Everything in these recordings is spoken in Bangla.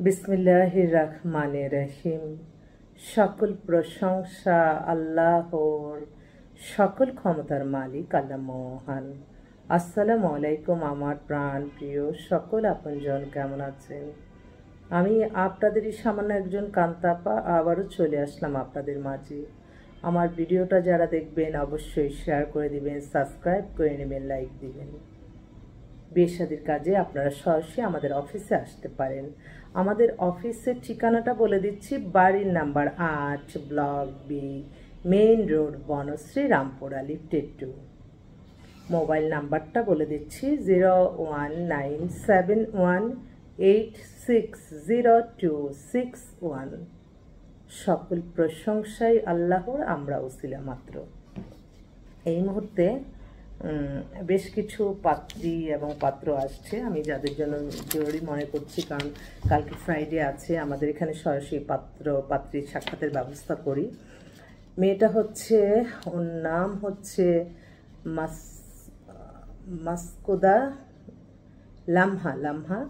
বিসমিল্লাহির রহমানির রহিম। সকল প্রশংসা আল্লাহর, সকল ক্ষমতার মালিক আল্লাহ মহান। আসসালামু আলাইকুম আমার প্রাণ প্রিয় সকল আপনজন, কেমন আছেন? আমি আপনাদেরই সামান্য একজন কান্তাপা আবারও চলে আসলাম আপনাদের মাঝে। আমার ভিডিওটা যারা দেখবেন অবশ্যই শেয়ার করে দিবেন, সাবস্ক্রাইব করে নেবেন, লাইক দিবেন। বিয়ে শাদীর কাজে আপনারা সরাসরি আমাদের অফিসে আসতে পারেন। আমাদের অফিসের ঠিকানাটা বলে দিচ্ছি। বাড়ির number 8, block B, main road, Banasree, Rampura, লিফটেড 2। মোবাইল নাম্বারটা বলে দিচ্ছি 01971860261। সকল প্রশংসাই আল্লাহর, আমরা ওসিলা মাত্র। এই মুহূর্তে বেশ কিছু পাত্রী এবং পাত্র আসছে, আমি যাদের জন্য জরুরি মনে করছি, কারণ কালকে ফ্রাইডে আছে, আমাদের এখানে সরাসরি পাত্রী সাক্ষাতের ব্যবস্থা করি। মেয়েটা হচ্ছে, ওর নাম হচ্ছে মাসকুদা লামহা।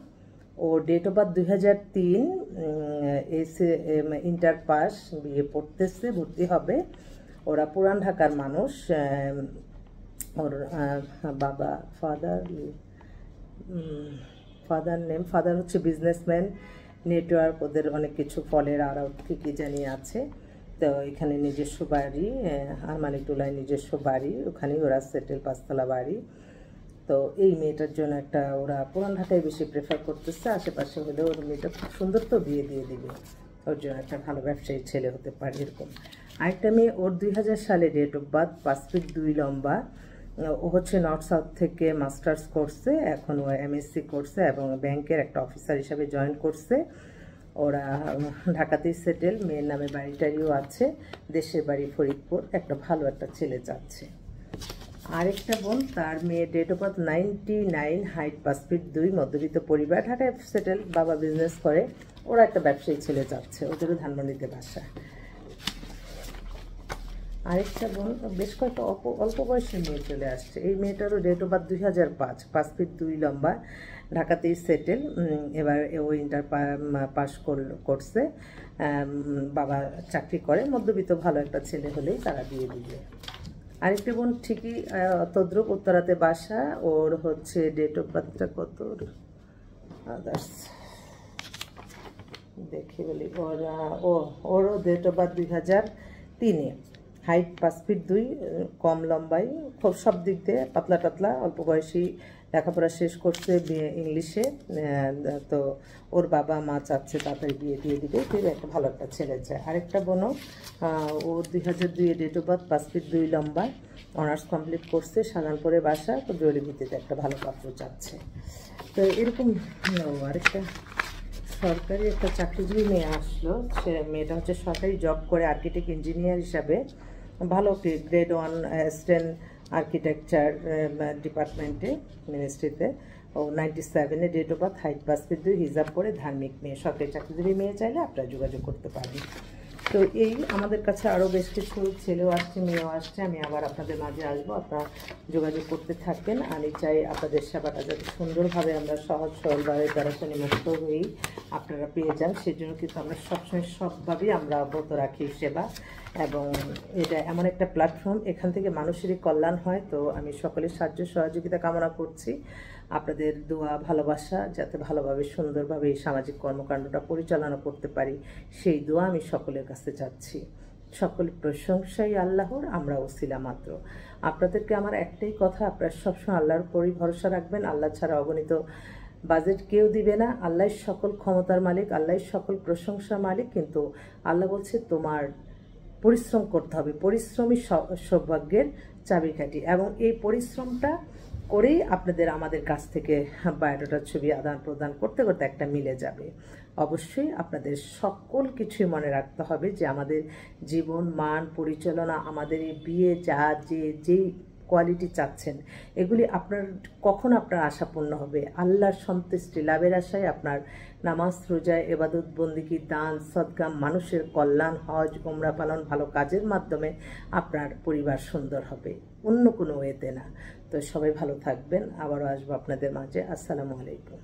ও ডেট অফ বার্থ 2003, এসে ইন্টার পাস, বিয়ে পড়তেছে, ভর্তি হবে। ওরা পুরান ঢাকার মানুষ। ওর বাবা ফাদার হচ্ছে বিজনেসম্যান, নেটওয়ার্ক, ওদের অনেক কিছু ফলের আড়ত কী জানি আছে। তো এখানে নিজস্ব বাড়ি, আরমানিটোলায় নিজস্ব বাড়ি, ওখানেই ওরা সেটেল, 5তলা বাড়ি। তো এই মেয়েটার জন্য একটা, ওরা পুরান ঢাকায় বেশি প্রেফার করতেছে, আশেপাশে হলে ওর মেয়েটা খুব সুন্দর, তো বিয়ে দিয়ে দিবে। ওর জন্য একটা ভালো ব্যবসায়ী ছেলে হতে পারে এরকম। আরেকটা মেয়ে, ওর 2000 সালে ডেট অফ বার্থ, 5 ফিট 2 লম্বা। ও হচ্ছে নর্থ সাউথ থেকে মাস্টার্স করছে, এখন ও এমএসসি করছে এবং ব্যাংকের একটা অফিসার হিসাবে জয়েন করছে। ওরা ঢাকাতেই সেটেল, মেয়ের নামে বাড়িটারিও আছে, দেশের বাড়ি ফরিদপুর। একটা ভালো একটা ছেলে চাচ্ছে। আরেকটা বোন, তার মেয়ে date of birth 99, height 5 feet 2, মধ্যবিত্ত পরিবার, ঢাকায় সেটেল, বাবা বিজনেস করে। ওরা একটা ব্যবসায়ী ছেলে চাচ্ছে, ওদেরও ধানমন্ডিতে বাসা। আরেকটা বোন, বেশ কয়েকটা অল্প বয়সের মেয়ে চলে আসছে। এই মেয়েটারও ডেট অফ বার্থ 2005, 5 ফিট 2 লম্বা, ঢাকাতেই সেটেল। এবার ও ইন্টার পাস করছে, বাবা চাকরি করে, মধ্যবিত্ত ভালো একটা ছেলে হলেই তারা বিয়ে দিবে। আরেকটি বোন ঠিকই তদ্রুপ, উত্তরাতে বাসা। ওর হচ্ছে ডেট অফ বার্থটা কত আদার্স দেখি বলি, ওরও date of birth 2003, height 5 feet 2, কম লম্বাই, খুব সব দিক দিয়ে পাতলা টাতলা, অল্প বয়সী, লেখাপড়া শেষ করছে ইংলিশে। তো ওর বাবা মা চাচ্ছে তাড়াতাড়ি বিয়ে দিয়ে দিবে, একটা ভালো একটা ছেলে চায়। আরেকটা বোনও, ওর 2002 ডেট অফ বার্থ, 5 ফিট 2 লম্বা, অনার্স কমপ্লিট করছে, সাধারণপুরে বাসা, তো জরুরি ভিত্তিতে একটা ভালো পাত্র চাচ্ছে। তো এরকম আরেকটা সরকারি একটা চাকরিজীবী মেয়ে আসলো। সে মেয়েটা হচ্ছে সরকারি জব করে, আর্কিটেক্ট ইঞ্জিনিয়ার হিসাবে, ভালো গ্রেড 1 অ্যাসিস্ট্যান্ট আর্কিটেকচার ডিপার্টমেন্টে, মিনিস্ট্রিতে। ও 97 date of birth, height 5 feet 2, হিজাব করে, ধার্মিক মেয়ে। সরকারি চাকরিজীবী মেয়ে চাইলে আপনারা যোগাযোগ করতে পারবেন। তো এই আমাদের কাছে আরও বেশ কিছু ছেলেও আসছে, মেয়েও আসছে। আমি আবার আপনাদের মাঝে আসবো, আপনারা যোগাযোগ করতে থাকবেন। আমি চাই আপনাদের সেবাটা যাতে সুন্দরভাবে, আমরা সহজ সরলভাবে, প্যারাশানি মুক্ত হয়েই আপনারা পেয়ে যান। সেজন্য কিন্তু আমরা সবসময় সবভাবেই আমরা অব্যাহত রাখি সেবা। এবং এটা এমন একটা প্ল্যাটফর্ম, এখান থেকে মানুষেরই কল্যাণ হয়। তো আমি সকলের সাহায্য সহযোগিতা কামনা করছি, আপনাদের দোয়া ভালোবাসা, যাতে ভালোভাবে সুন্দরভাবে এই সামাজিক কর্মকাণ্ডটা পরিচালনা করতে পারি, সেই দোয়া আমি সকলের কাছে চাচ্ছি। সকল প্রশংসাই আল্লাহর, আমরা ওসিলা মাত্র। আপনাদেরকে আমার একটাই কথা, আপনারা সবসময় আল্লাহর উপরই ভরসা রাখবেন। আল্লাহ ছাড়া অগণিত বাজেট কেউ দিবে না। আল্লাহ সকল ক্ষমতার মালিক, আল্লাহ সকল প্রশংসার মালিক। কিন্তু আল্লাহ বলছে তোমার পরিশ্রম করতে হবে, পরিশ্রমী সৌভাগ্যের চাবিকাঠি। এবং এই পরিশ্রমটা করেই আপনাদের আমাদের কাছ থেকে বায়োডাটার ছবি আদান প্রদান করতে করতে একটা মিলে যাবে। অবশ্যই আপনাদের সকল কিছুই মনে রাখতে হবে যে আমাদের জীবন মান পরিচালনা, আমাদের এই বিয়ে যেই কোয়ালিটি চাচ্ছেন, এগুলি কখন আপনার আশাপূর্ণ হবে? আল্লাহর সন্তুষ্টি লাভের আশায় আপনার নামাজ, রোজা, ইবাদত, বন্দেগী, দান, সদকা, মানুষের কল্যাণ, হজ, উমরা পালন, ভালো কাজের মাধ্যমে আপনার পরিবার সুন্দর হবে, অন্য কোনো ওয়েতে না। তো সবাই ভালো থাকবেন, আবারও আসবো আপনাদের মাঝে। আসসালামু আলাইকুম।